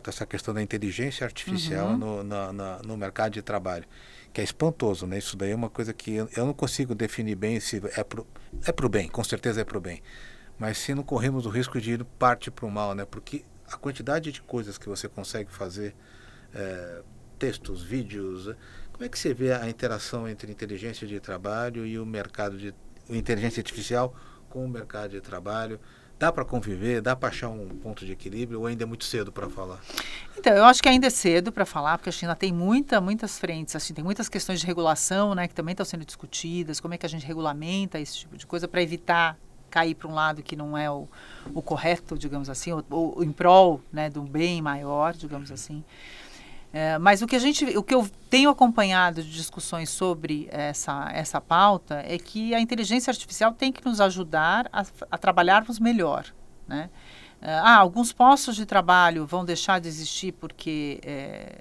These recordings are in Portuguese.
pauta essa questão da inteligência artificial no mercado de trabalho, que é espantoso, né? Isso daí é uma coisa que eu não consigo definir bem se é pro bem, com certeza é pro bem, mas se não corremos o risco de ir parte para o mal, né? Porque a quantidade de coisas que você consegue fazer, textos, vídeos, como é que você vê a interação entre inteligência de trabalho e o mercado de inteligência artificial com o mercado de trabalho? Dá para conviver? Dá para achar um ponto de equilíbrio ou ainda é muito cedo para falar? Então, eu acho que ainda é cedo para falar, porque a China tem muitas frentes, assim, tem muitas questões de regulação, né, que também estão sendo discutidas, como é que a gente regulamenta esse tipo de coisa para evitar cair para um lado que não é o correto, digamos assim, ou em prol, né, do bem maior, digamos assim. Mas o que eu tenho acompanhado de discussões sobre essa pauta é que a inteligência artificial tem que nos ajudar a trabalharmos melhor, né? Alguns postos de trabalho vão deixar de existir porque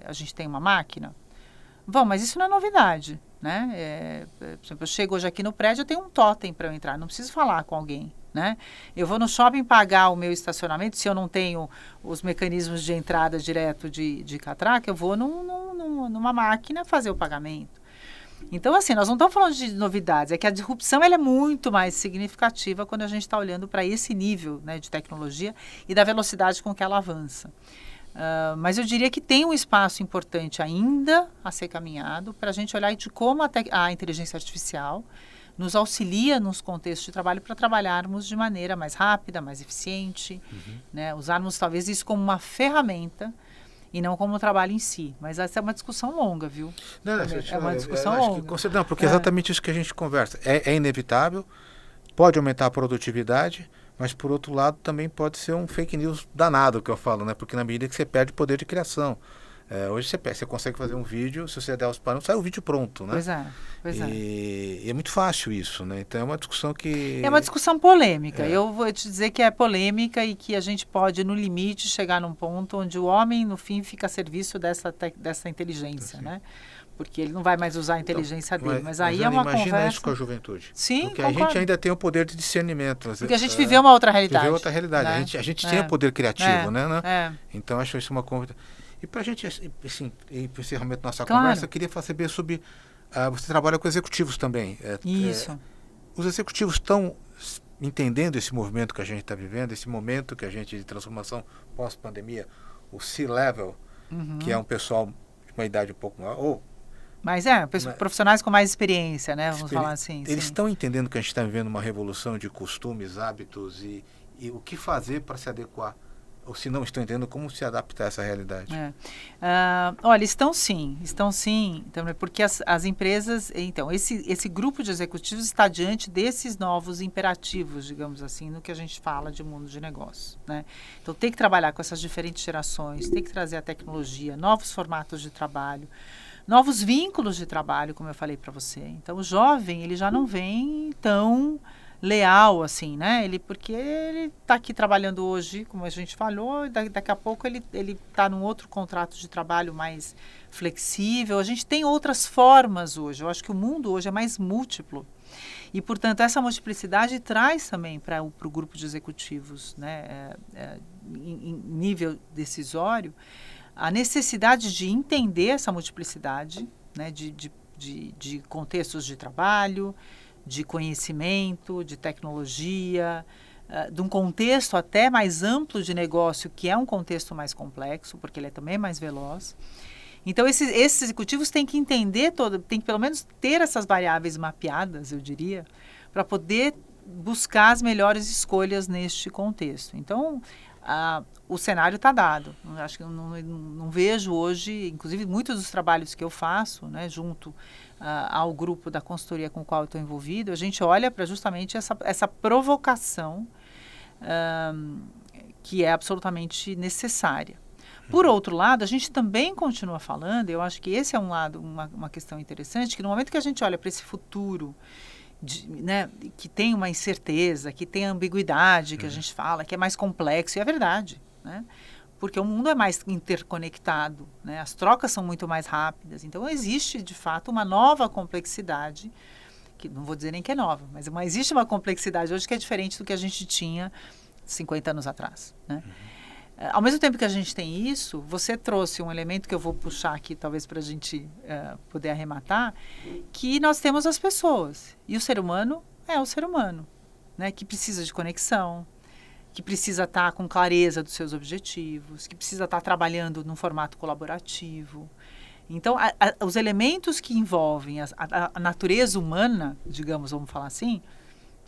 a gente tem uma máquina? Vão, mas isso não é novidade, né? Por exemplo, eu chego hoje aqui no prédio, eu tenho um totem para eu entrar, não preciso falar com alguém, né? Eu vou no shopping pagar o meu estacionamento, se eu não tenho os mecanismos de entrada direto de catraca, eu vou numa máquina fazer o pagamento. Então, assim, nós não estamos falando de novidades, é que a disrupção ela é muito mais significativa quando a gente está olhando para esse nível, né, de tecnologia e da velocidade com que ela avança. Mas eu diria que tem um espaço importante ainda a ser caminhado para a gente olhar de como a inteligência artificial nos auxilia nos contextos de trabalho para trabalharmos de maneira mais rápida, mais eficiente, né? Usarmos talvez isso como uma ferramenta e não como o trabalho em si. Mas essa é uma discussão longa, viu? Não, É uma discussão longa. Não, porque é exatamente isso que a gente conversa. É inevitável, pode aumentar a produtividade, mas por outro lado também pode ser um fake news danado que eu falo, né? Porque na medida que você perde poder de criação. Hoje você consegue fazer um vídeo, se você der os parâmetros, sai o vídeo pronto, né? Pois é. E é muito fácil isso, né? Então é uma discussão que... É uma discussão polêmica. Eu vou te dizer que é polêmica e que a gente pode, no limite, chegar num ponto onde o homem, no fim, fica a serviço dessa inteligência, né? Porque ele não vai mais usar a inteligência dele. Mas aí é uma conversa... Imagina isso com a juventude. Sim, porque concordo. a gente ainda tem o poder de discernimento. Porque a gente viveu uma outra realidade. Viveu outra realidade. Né? A gente tem o poder criativo, né? Então acho isso uma conversa... E para a gente, assim, para o encerramento da nossa conversa, eu queria saber sobre... você trabalha com executivos também. Isso. Os executivos estão entendendo esse movimento que a gente está vivendo, esse momento que a gente de transformação pós-pandemia, o C-Level, que é um pessoal de uma idade um pouco maior, mas profissionais com mais experiência, né? Vamos falar assim. Eles estão entendendo que a gente está vivendo uma revolução de costumes, hábitos e o que fazer para se adequar? Ou se não estão entendendo, como se adaptar a essa realidade? Olha, estão sim, então, porque as empresas, então, esse grupo de executivos está diante desses novos imperativos, digamos assim, no que a gente fala de mundo de negócios, né? Então, tem que trabalhar com essas diferentes gerações, tem que trazer a tecnologia, novos formatos de trabalho, novos vínculos de trabalho, como eu falei para você. Então, o jovem, ele já não vem tão leal, assim, né? Porque ele está aqui trabalhando hoje, como a gente falou, e daqui a pouco ele está num outro contrato de trabalho mais flexível. A gente tem outras formas hoje. Eu acho que o mundo hoje é mais múltiplo. E, portanto, essa multiplicidade traz também para o grupo de executivos, né, em nível decisório, a necessidade de entender essa multiplicidade, né, de contextos de trabalho, de conhecimento, de tecnologia, de um contexto até mais amplo de negócio, que é um contexto mais complexo, porque ele é também mais veloz. Então, esses executivos têm que entender tem que pelo menos ter essas variáveis mapeadas, eu diria, para poder buscar as melhores escolhas neste contexto. Então, o cenário está dado. Acho que eu não vejo hoje, inclusive muitos dos trabalhos que eu faço, né, junto ao grupo da consultoria com o qual eu estou envolvido, a gente olha para justamente essa provocação que é absolutamente necessária. Por outro lado, a gente também continua falando, eu acho que esse é um lado, uma questão interessante, que no momento que a gente olha para esse futuro, né, que tem uma incerteza, que tem a ambiguidade que a gente fala, que é mais complexo, e é verdade, né? Porque o mundo é mais interconectado, né? As trocas são muito mais rápidas. Então, existe, de fato, uma nova complexidade, que não vou dizer nem que é nova, mas existe uma complexidade hoje que é diferente do que a gente tinha 50 anos atrás, né? Ao mesmo tempo que a gente tem isso, você trouxe um elemento que eu vou puxar aqui, talvez para a gente poder arrematar, que nós temos as pessoas. E o ser humano é o ser humano, né? Que precisa de conexão, que precisa estar com clareza dos seus objetivos, que precisa estar trabalhando num formato colaborativo. Então, os elementos que envolvem a natureza humana, digamos, vamos falar assim,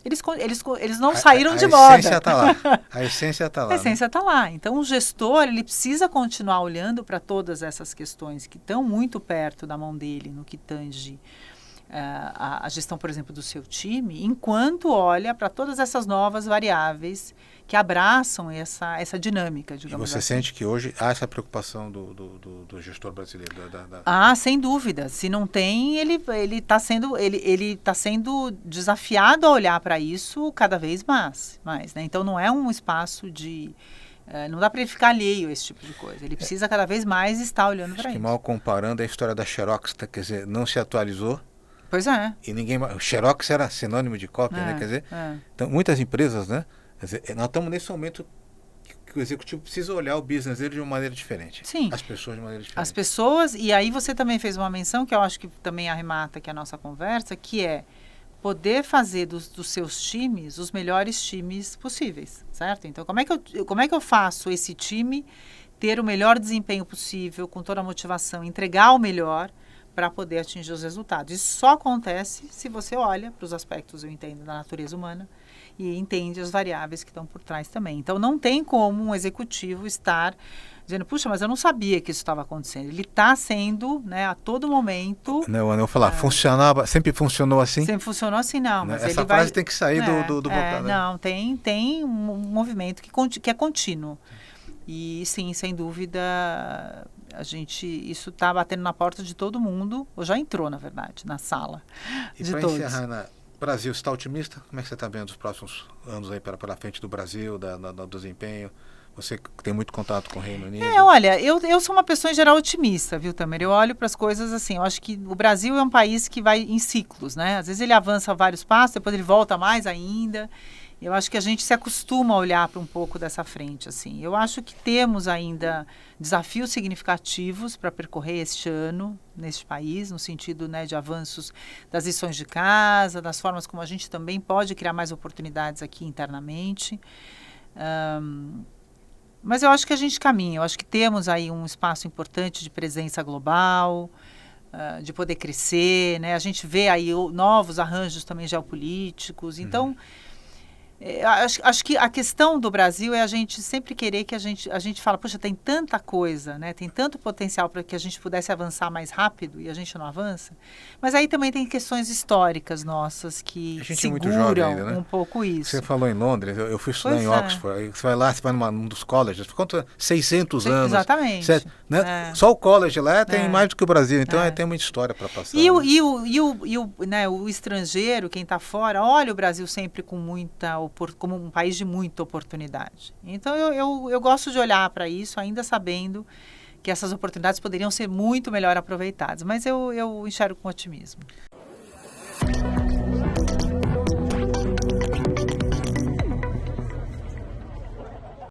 eles não saíram de moda. A essência está lá. A essência está lá. A essência está lá. Então, o gestor, ele precisa continuar olhando para todas essas questões que estão muito perto da mão dele, no que tange a gestão, por exemplo, do seu time, enquanto olha para todas essas novas variáveis que abraçam essa dinâmica, digamos assim. E você sente que hoje há essa preocupação do gestor brasileiro? Sem dúvida. Se não tem, ele está sendo desafiado a olhar para isso cada vez mais, né? Então, não é um espaço de... não dá para ele ficar alheio a esse tipo de coisa. Ele precisa cada vez mais estar olhando para isso. Mal comparando a história da Xerox, quer dizer, não se atualizou. Pois é. E o Xerox era sinônimo de cópia, né? Quer dizer, então, muitas empresas, né? Quer dizer, nós estamos nesse momento que o executivo precisa olhar o business dele de uma maneira diferente. Sim. As pessoas de maneira diferente. As pessoas, e aí você também fez uma menção, que eu acho que também arremata aqui a nossa conversa, que é poder fazer dos seus times os melhores times possíveis, certo? Então, como é que eu faço esse time ter o melhor desempenho possível, com toda a motivação, entregar o melhor para poder atingir os resultados? Isso só acontece se você olha para os aspectos, eu entendo, da natureza humana e entende as variáveis que estão por trás também. Então, não tem como um executivo estar dizendo, puxa, mas eu não sabia que isso estava acontecendo. Ele está sendo, né, a todo momento... Não, eu vou falar, sempre funcionou assim? Sempre funcionou assim, não. Mas essa frase tem que sair do vocabulário. Não, tem um movimento que é contínuo. E sim, sem dúvida, isso está batendo na porta de todo mundo, ou já entrou, na verdade, na sala de todos. E para encerrar, Ana, Brasil, você está otimista? Como é que você está vendo os próximos anos aí pela frente do Brasil, do desempenho? Você tem muito contato com o Reino Unido? Olha, eu sou uma pessoa em geral otimista, viu, Tamer? Eu olho para as coisas assim, eu acho que o Brasil é um país que vai em ciclos, né? Às vezes ele avança vários passos, depois ele volta mais ainda. Eu acho que a gente se acostuma a olhar para um pouco dessa frente, assim. Eu acho que temos ainda desafios significativos para percorrer este ano neste país, no sentido, né, de avanços das lições de casa, das formas como a gente também pode criar mais oportunidades aqui internamente. Mas eu acho que a gente caminha. Eu acho que temos aí um espaço importante de presença global, de poder crescer, né? A gente vê aí novos arranjos também geopolíticos. Então... acho que a questão do Brasil é a gente sempre querer que a gente fala, poxa, tem tanta coisa, né? Tem tanto potencial para que a gente pudesse avançar mais rápido e a gente não avança. Mas aí também tem questões históricas nossas que seguram ainda, né? Um pouco isso. Você falou em Londres, eu fui estudar em Oxford, você vai num dos colleges, conta 600 anos. Exatamente. Né? Só o college lá tem mais do que o Brasil, então tem muita história para passar. E o estrangeiro, quem está fora, olha o Brasil sempre com como um país de muita oportunidade. Então, eu gosto de olhar para isso, ainda sabendo que essas oportunidades poderiam ser muito melhor aproveitadas. Mas eu enxergo com otimismo.